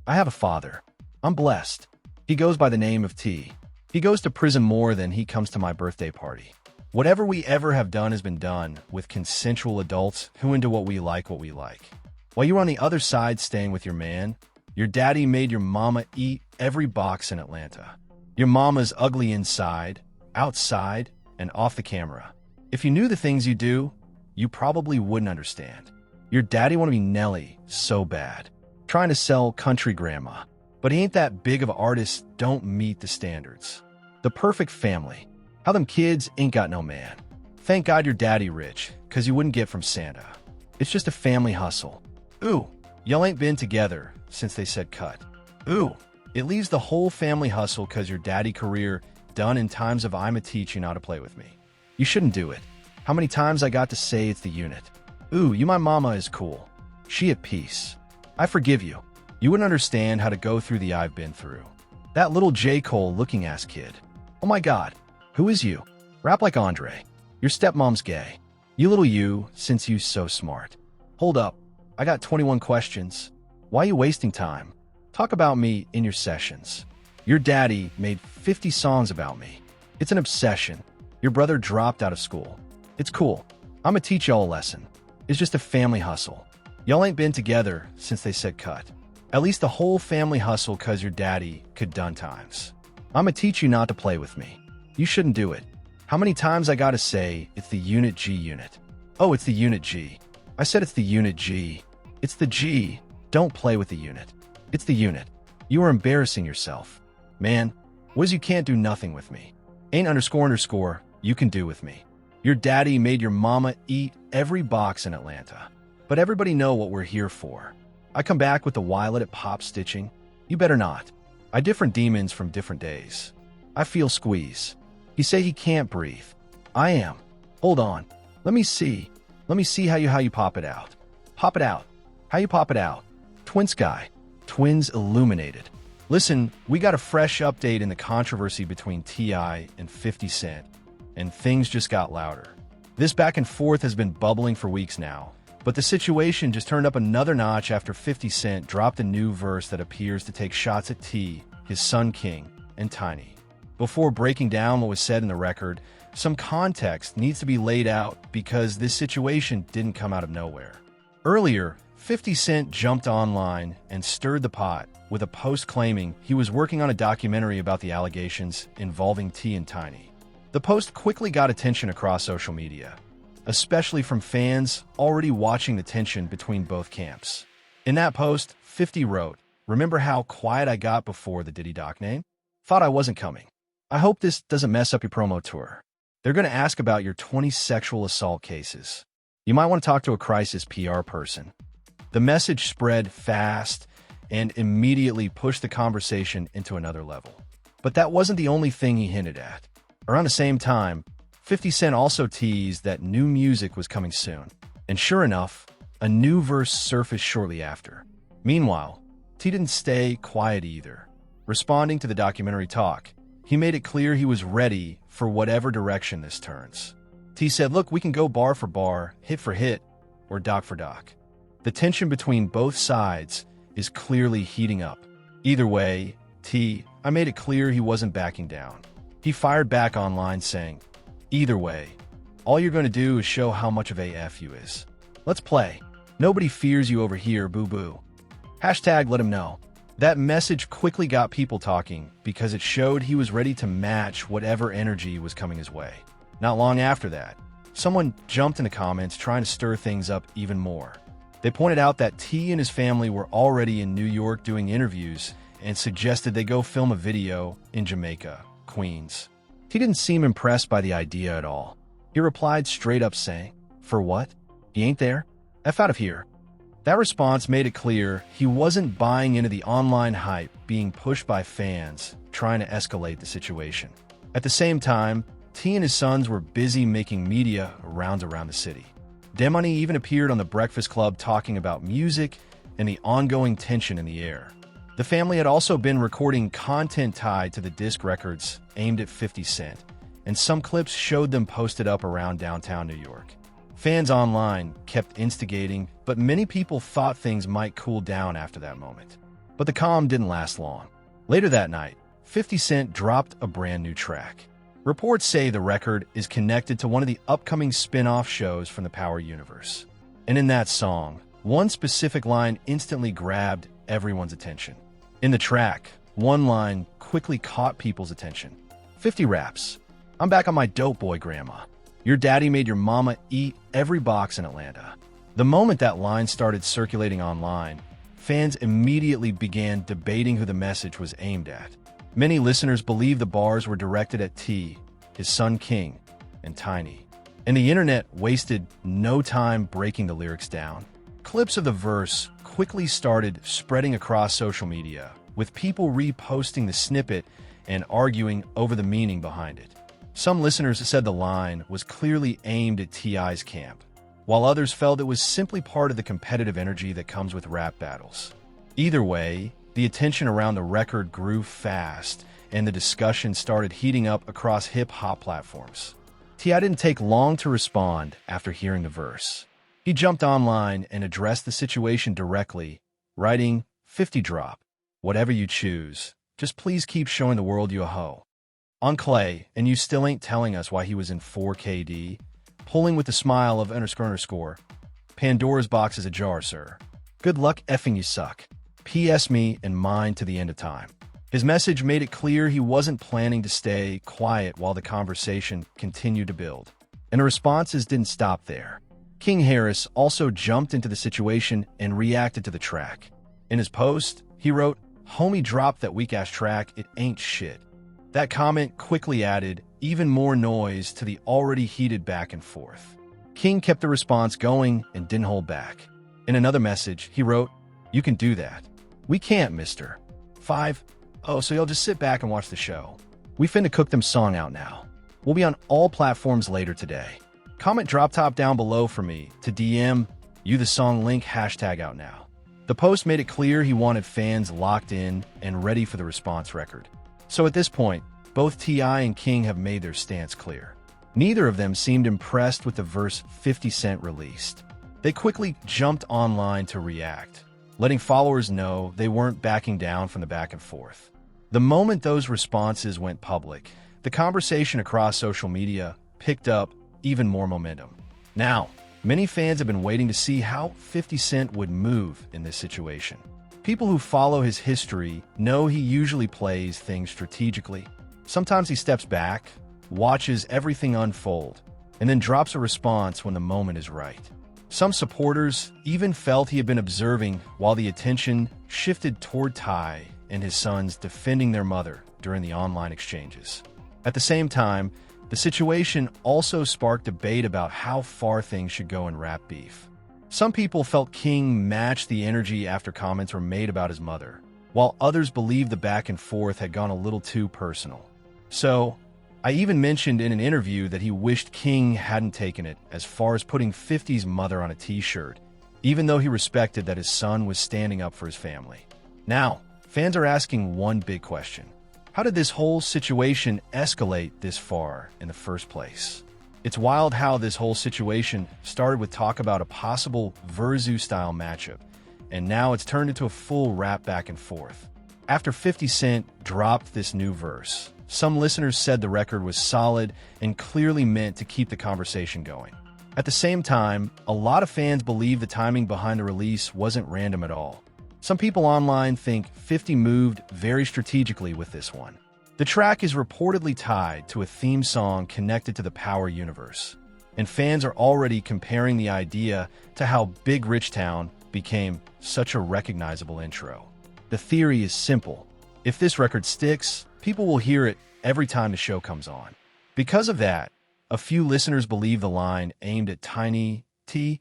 I have a father. I'm blessed. He goes by the name of T. He goes to prison more than he comes to my birthday party. Whatever we ever have done has been done with consensual adults who into what we like. While you were on the other side staying with your man, your daddy made your mama eat every box in Atlanta. Your mama's ugly inside, outside, and off the camera. If you knew the things you do, you probably wouldn't understand. Your daddy want to be Nelly so bad, trying to sell country grandma. But he ain't that big of an artist, don't meet the standards. The perfect family. How them kids ain't got no man. Thank God your daddy rich, cause you wouldn't get from Santa. It's just a family hustle. Ooh, y'all ain't been together since they said cut. Ooh, it leaves the whole family hustle cause your daddy career done in times of I'ma teach you not to play with me. You shouldn't do it. How many times I got to say it's the unit. Ooh, you my mama is cool. She at peace. I forgive you. You wouldn't understand how to go through the I've been through. That little J. Cole looking ass kid. Oh my God, who is you? Rap like Andre. Your stepmom's gay. You little you, since you so smart. Hold up, I got 21 questions. Why you wasting time? Talk about me in your sessions. Your daddy made 50 songs about me. It's an obsession. Your brother dropped out of school. It's cool. I'ma teach y'all a lesson. It's just a family hustle. Y'all ain't been together since they said cut. At least the whole family hustle cause your daddy could done times. I'ma teach you not to play with me. You shouldn't do it. How many times I gotta say it's the unit G unit? Oh, it's the unit G. I said it's the unit G. It's the G. Don't play with the unit. It's the unit. You are embarrassing yourself. Man, Wiz, you can't do nothing with me. Ain't __ you can do with me. Your daddy made your mama eat every box in Atlanta. But everybody know what we're here for. I come back with the Wilet at pop stitching. You better not. I different demons from different days. I feel squeeze. He say he can't breathe. I am. Hold on. Let me see. Let me see how you pop it out. Pop it out. How you pop it out? Twin Sky. Twins illuminated. Listen, we got a fresh update in the controversy between T.I. and 50 Cent, and things just got louder. This back and forth has been bubbling for weeks now, but the situation just turned up another notch after 50 Cent dropped a new verse that appears to take shots at T, his son King, and Tiny. Before breaking down what was said in the record, some context needs to be laid out because this situation didn't come out of nowhere. Earlier, 50 Cent jumped online and stirred the pot with a post claiming he was working on a documentary about the allegations involving T and Tiny. The post quickly got attention across social media, especially from fans already watching the tension between both camps. In that post, 50 wrote, "Remember how quiet I got before the Diddy doc name? Thought I wasn't coming. I hope this doesn't mess up your promo tour. They're going to ask about your 20 sexual assault cases. You might want to talk to a crisis PR person." The message spread fast and immediately pushed the conversation into another level. But that wasn't the only thing he hinted at. Around the same time, 50 Cent also teased that new music was coming soon. And sure enough, a new verse surfaced shortly after. Meanwhile, T didn't stay quiet either. Responding to the documentary talk, he made it clear he was ready for whatever direction this turns. T said, "Look, we can go bar for bar, hit for hit, or doc for doc." The tension between both sides is clearly heating up. Either way, I made it clear he wasn't backing down. He fired back online saying, "Either way, all you're going to do is show how much of a F you is. Let's play. Nobody fears you over here, boo-boo. Hashtag let him know." That message quickly got people talking because it showed he was ready to match whatever energy was coming his way. Not long after that, someone jumped in the comments trying to stir things up even more. They pointed out that T and his family were already in New York doing interviews and suggested they go film a video in Jamaica, Queens. T didn't seem impressed by the idea at all. He replied straight up saying, "For what? He ain't there? F out of here." That response made it clear he wasn't buying into the online hype being pushed by fans trying to escalate the situation. At the same time, T and his sons were busy making media rounds around the city. Demoney even appeared on The Breakfast Club talking about music and the ongoing tension in the air. The family had also been recording content tied to the DISS records aimed at 50 Cent, and some clips showed them posted up around downtown New York. Fans online kept instigating, but many people thought things might cool down after that moment. But the calm didn't last long. Later that night, 50 Cent dropped a brand new track. Reports say the record is connected to one of the upcoming spin-off shows from the Power universe. And in that song, one specific line instantly grabbed everyone's attention. In the track, one line quickly caught people's attention. 50 raps, "I'm back on my dope boy grandma. Your daddy made your mama eat every box in Atlanta." The moment that line started circulating online, fans immediately began debating who the message was aimed at. Many listeners believe the bars were directed at T, his son King, and Tiny. And the internet wasted no time breaking the lyrics down. Clips of the verse quickly started spreading across social media, with people reposting the snippet and arguing over the meaning behind it. Some listeners said the line was clearly aimed at T.I.'s camp, while others felt it was simply part of the competitive energy that comes with rap battles. Either way, the attention around the record grew fast, and the discussion started heating up across hip-hop platforms. T.I. didn't take long to respond after hearing the verse. He jumped online and addressed the situation directly, writing, "50 drop. Whatever you choose, just please keep showing the world you a hoe. On Clay, and you still ain't telling us why he was in 4KD, pulling with the smile of __. Pandora's box is ajar, sir. Good luck effing you suck. PS me and mine to the end of time." His message made it clear he wasn't planning to stay quiet while the conversation continued to build. And the responses didn't stop there. King Harris also jumped into the situation and reacted to the track. In his post, he wrote, "Homie dropped that weak-ass track, it ain't shit." That comment quickly added even more noise to the already heated back and forth. King kept the response going and didn't hold back. In another message, he wrote, "You can do that. We can't, mister. 5. Oh, so you'll just sit back and watch the show. We finna cook them song out now. We'll be on all platforms later today. Comment drop top down below for me to DM you the song link hashtag out now." The post made it clear he wanted fans locked in and ready for the response record. So at this point, both T.I. and King have made their stance clear. Neither of them seemed impressed with the verse 50 Cent released. They quickly jumped online to react, letting followers know they weren't backing down from the back and forth. The moment those responses went public, the conversation across social media picked up even more momentum. Now, many fans have been waiting to see how 50 Cent would move in this situation. People who follow his history know he usually plays things strategically. Sometimes he steps back, watches everything unfold, and then drops a response when the moment is right. Some supporters even felt he had been observing while the attention shifted toward Ty and his sons defending their mother during the online exchanges. At the same time, the situation also sparked debate about how far things should go in rap beef. Some people felt King matched the energy after comments were made about his mother, while others believed the back and forth had gone a little too personal. So, I even mentioned in an interview that he wished King hadn't taken it as far as putting 50's mother on a t-shirt, even though he respected that his son was standing up for his family. Now, fans are asking one big question. How did this whole situation escalate this far in the first place? It's wild how this whole situation started with talk about a possible Verzu-style matchup, and now it's turned into a full rap back and forth. After 50 Cent dropped this new verse, some listeners said the record was solid and clearly meant to keep the conversation going. At the same time, a lot of fans believe the timing behind the release wasn't random at all. Some people online think 50 moved very strategically with this one. The track is reportedly tied to a theme song connected to the Power universe, and fans are already comparing the idea to how Big Rich Town became such a recognizable intro. The theory is simple. If this record sticks, people will hear it every time the show comes on. Because of that, a few listeners believe the line aimed at Tiny, T,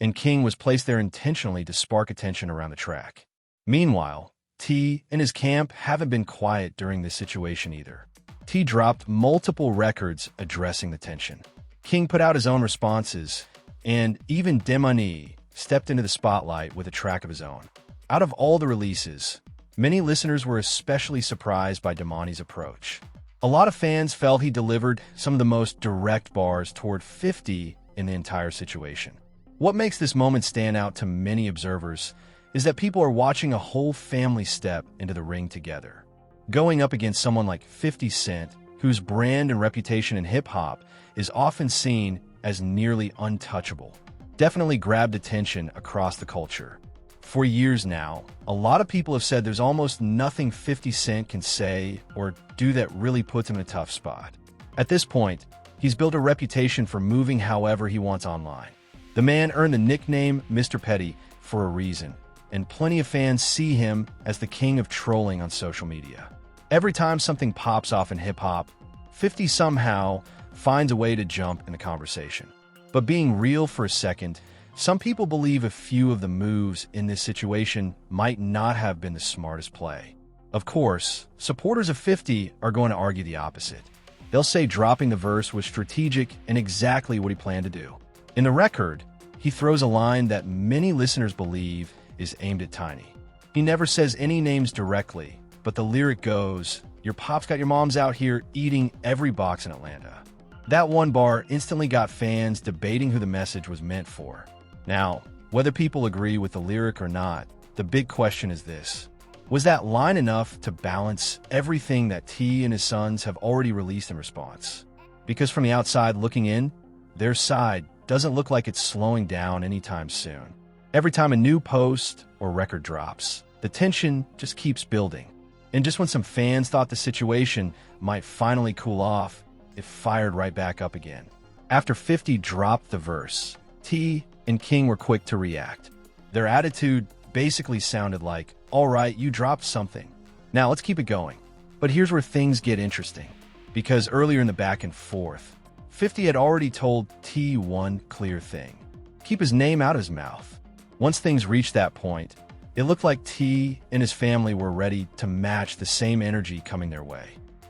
and King was placed there intentionally to spark attention around the track. Meanwhile, T and his camp haven't been quiet during this situation either. T dropped multiple records addressing the tension. King put out his own responses, and even Demoni stepped into the spotlight with a track of his own. Out of all the releases, many listeners were especially surprised by Demoni's approach. A lot of fans felt he delivered some of the most direct bars toward 50 in the entire situation. What makes this moment stand out to many observers is that people are watching a whole family step into the ring together. Going up against someone like 50 Cent, whose brand and reputation in hip-hop is often seen as nearly untouchable, definitely grabbed attention across the culture. For years now, a lot of people have said there's almost nothing 50 Cent can say or do that really puts him in a tough spot. At this point, he's built a reputation for moving however he wants online. The man earned the nickname Mr. Petty for a reason, and plenty of fans see him as the king of trolling on social media. Every time something pops off in hip-hop, 50 somehow finds a way to jump in the conversation. But being real for a second, some people believe a few of the moves in this situation might not have been the smartest play. Of course, supporters of 50 are going to argue the opposite. They'll say dropping the verse was strategic and exactly what he planned to do. In the record, he throws a line that many listeners believe is aimed at Tiny. He never says any names directly, but the lyric goes, "Your pop's got your moms out here eating every box in Atlanta." That one bar instantly got fans debating who the message was meant for. Now, whether people agree with the lyric or not, the big question is this: was that line enough to balance everything that T and his sons have already released in response? Because from the outside looking in, their side doesn't look like it's slowing down anytime soon. Every time a new post or record drops, the tension just keeps building. And just when some fans thought the situation might finally cool off, it fired right back up again. After 50 dropped the verse, T and King were quick to react. Their attitude basically sounded like, "All right, you dropped something. Now let's keep it going." But here's where things get interesting, because earlier in the back and forth, 50 had already told T one clear thing: keep his name out of his mouth. Once things reached that point, it looked like T and his family were ready to match the same energy coming their way.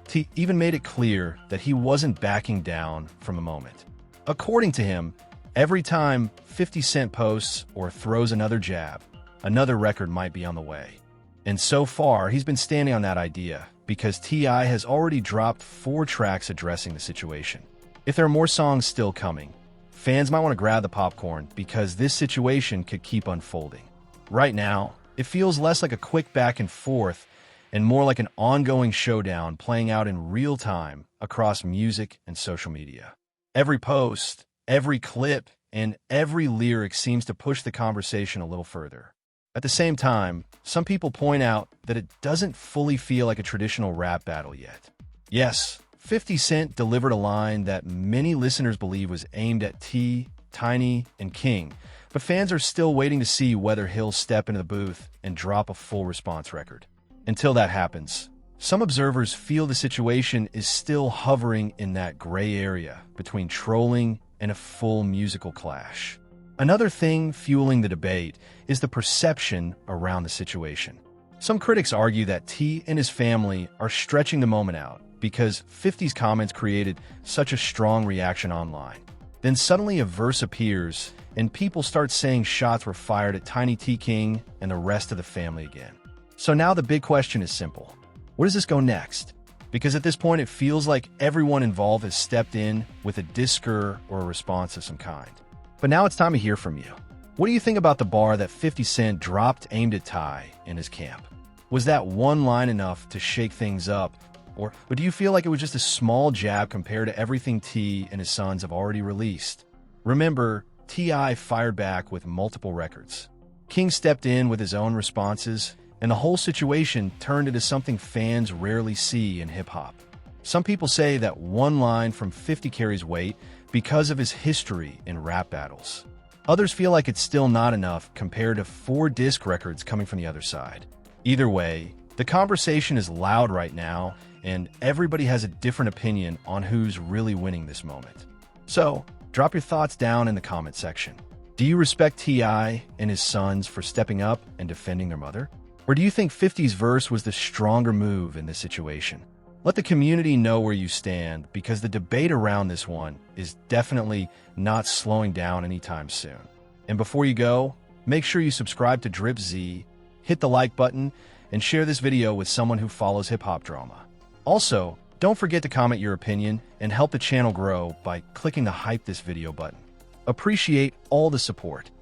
T even made it clear that he wasn't backing down from a moment. According to him, every time 50 Cent posts or throws another jab, another record might be on the way. And so far, he's been standing on that idea because T.I. has already dropped 4 tracks addressing the situation. If there are more songs still coming, fans might want to grab the popcorn because this situation could keep unfolding. Right now, it feels less like a quick back and forth and more like an ongoing showdown playing out in real time across music and social media. Every post, every clip, and every lyric seems to push the conversation a little further. At the same time, some people point out that it doesn't fully feel like a traditional rap battle yet. Yes, 50 Cent delivered a line that many listeners believe was aimed at T, Tiny, and King, but fans are still waiting to see whether he'll step into the booth and drop a full response record. Until that happens, some observers feel the situation is still hovering in that gray area between trolling and a full musical clash. Another thing fueling the debate is the perception around the situation. Some critics argue that T and his family are stretching the moment out because 50's comments created such a strong reaction online. Then suddenly a verse appears and people start saying shots were fired at Tiny T King and the rest of the family again. So now the big question is simple: where does this go next? Because at this point it feels like everyone involved has stepped in with a discourse or a response of some kind. But now it's time to hear from you. What do you think about the bar that 50 Cent dropped aimed at Ty in his camp? Was that one line enough to shake things up? Or do you feel like it was just a small jab compared to everything T and his sons have already released? Remember, T.I. fired back with multiple records. King stepped in with his own responses, and the whole situation turned into something fans rarely see in hip-hop. Some people say that one line from 50 carries weight because of his history in rap battles. Others feel like it's still not enough compared to 4 disc records coming from the other side. Either way, the conversation is loud right now, and everybody has a different opinion on who's really winning this moment. So, drop your thoughts down in the comment section. Do you respect T.I. and his sons for stepping up and defending their mother? Or do you think 50's verse was the stronger move in this situation? Let the community know where you stand, because the debate around this one is definitely not slowing down anytime soon. And before you go, make sure you subscribe to Drip Z, hit the like button, and share this video with someone who follows hip-hop drama. Also, don't forget to comment your opinion and help the channel grow by clicking the Hype This Video button. Appreciate all the support.